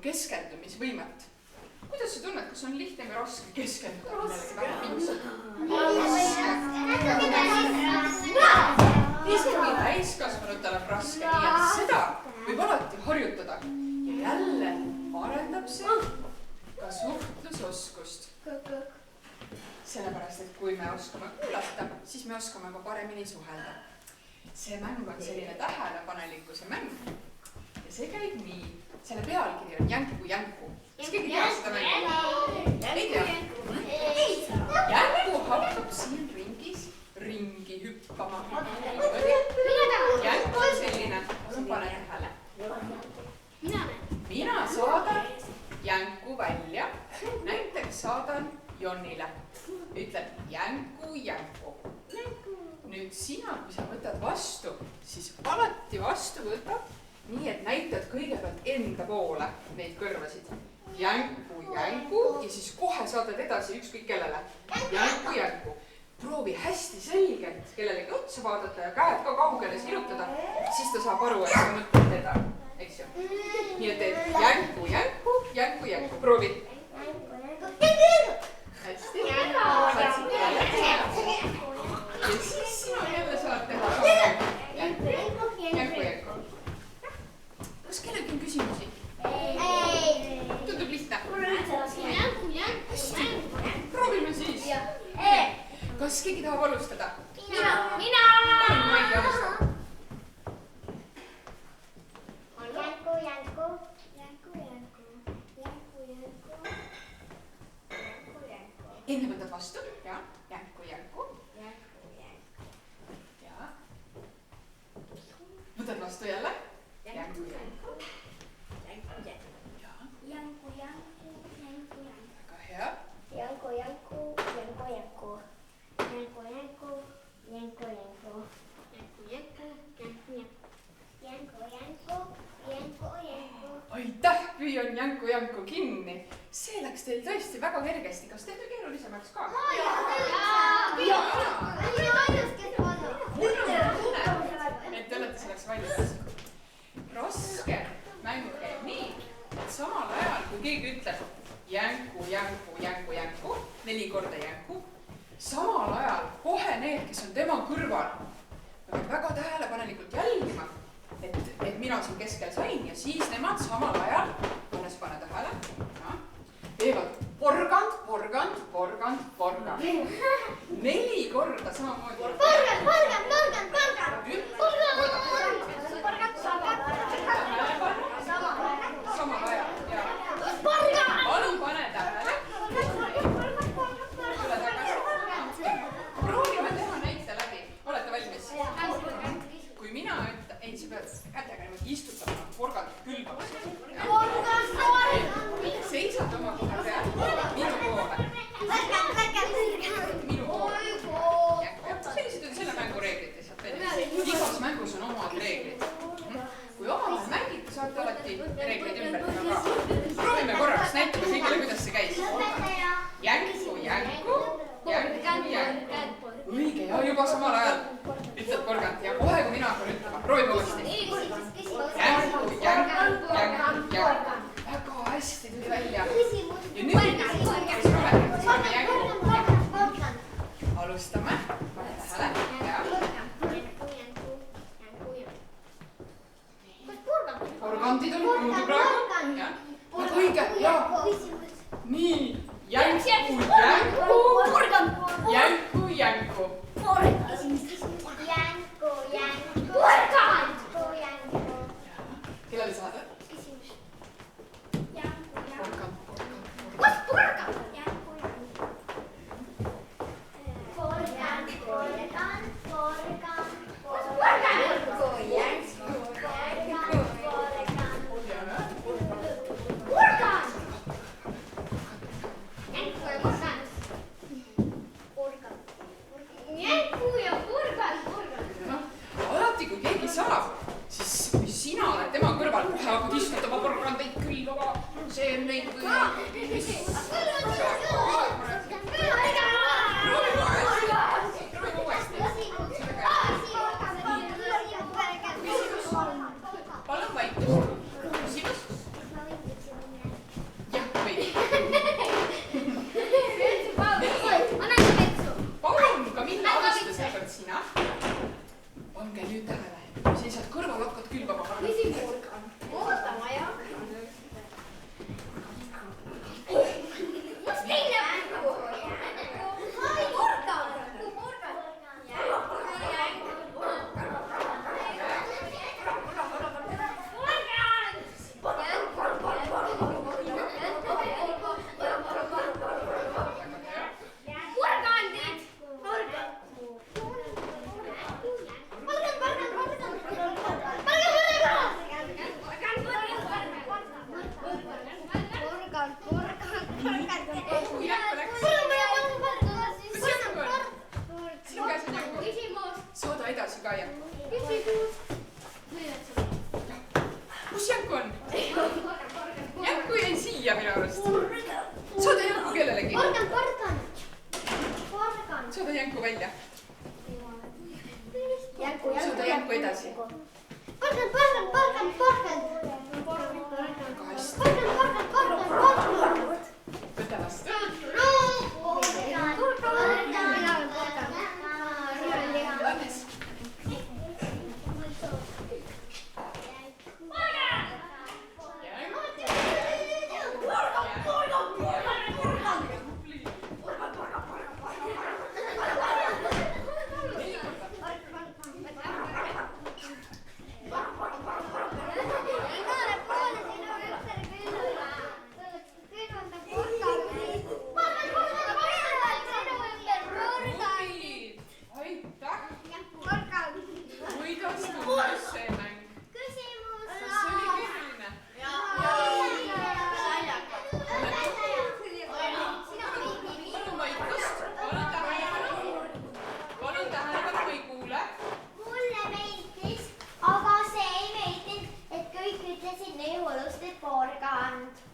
keskendumisvõimet. Kuidas sa tunned, kas on lihtne või raske keskenduda millelegi väga pingsalt? Isegi täiskasvanutel on raske, nii et seda võib alati harjutada. Ja jälle arendab see ka suhtlusoskust. Sellepärast, et kui me oskame kuulata, siis me oskame ka paremini suhelda. See mäng on selline tähelepanelikkuse mäng. Ja see käib nii. Selle pealkiri on Jänku. Kas keegi teab seda mängu? Ei tea. Jänku hakkab siin ringis ringi hüppama. Jänku on selline, pane tähele. Mina saadan Jänku välja. Näiteks saadan Jonnile. Ütleb Jänku. Nüüd sina, kui sa võtad vastu, siis alati vastu võtab nii, et näitad kõigepealt enda poole neid kõrvasid. Jänku ja siis kohe saadad edasi ükskõik kellele. Jänku. Proovi hästi selgelt kellelegi otsa vaadata ja käed ka kaugele sirutada, siis ta saab aru, et sa mõtled teda. Eks ju? Nii et teed Jänku. Proovi. Hästi. Ja siis sina jälle saad teha Jänku. Kas kellelgi on küsimusi? Tundub lihtne. Proovime siis. Kas keegi tahab alustada? Mina! Maigi alustada. Jänku. Enne võtad vastu. Ja, Jänku. Ja. Võtad vastu jälle. Jänku. Väga hea. Jänku. Aitäh, püüan Jänku kinni. See läks teil tõesti väga kergesti. Kas teete keerulisemaks ka? Et te olete selleks valmis. Raske mängu käib nii, et samal ajal, kui keegi ütleb Jänku, 4 korda Jänku, samal ajal kohe need, kes on tema kõrval, peavad väga tähelepanelikult jälgima, et mina siin keskel sain ja siis nemad samal ajal, mõnes pane tähele, teevad porgand. 4 korda samamoodi. Porgand. Samal ajal, jaa. Palun pane tähele. Tule tagasi. Proovime teha näite läbi. Olete valmis? Kui mina ütlen, ei, sa pead kätega niimoodi istutama, porgand külbama. Seisad oma koha peal minu poole. Sellised on selle mängu reeglid lihtsalt. Igas mängus on omad reeglid. Kui omavahel mängite, saate alati reeglid ümber teha ka. Proovime korraks, näitame kõigile, kuidas see käis. Jänku. Õige, ja juba samal ajal ütled porgand ja kohe, kui mina hakkan ütlema. Proovime uuesti. Jänku. Väga hästi tuli välja. Ja nüüd alustame. Pane tähele. Porgandid on kuuldu praegu. Õige, jaa. Nii. Jänku. Kellele saada? Porgand. ka Janku. Kus Janku on? Janku jäi siia minu arust. Saada Janku kellelegi. Saada Janku välja. Saada Janku edasi. Võta vastu. Õnnes. Aga see ei meeldinud, et kõik ütlesid nii hullusti porgand.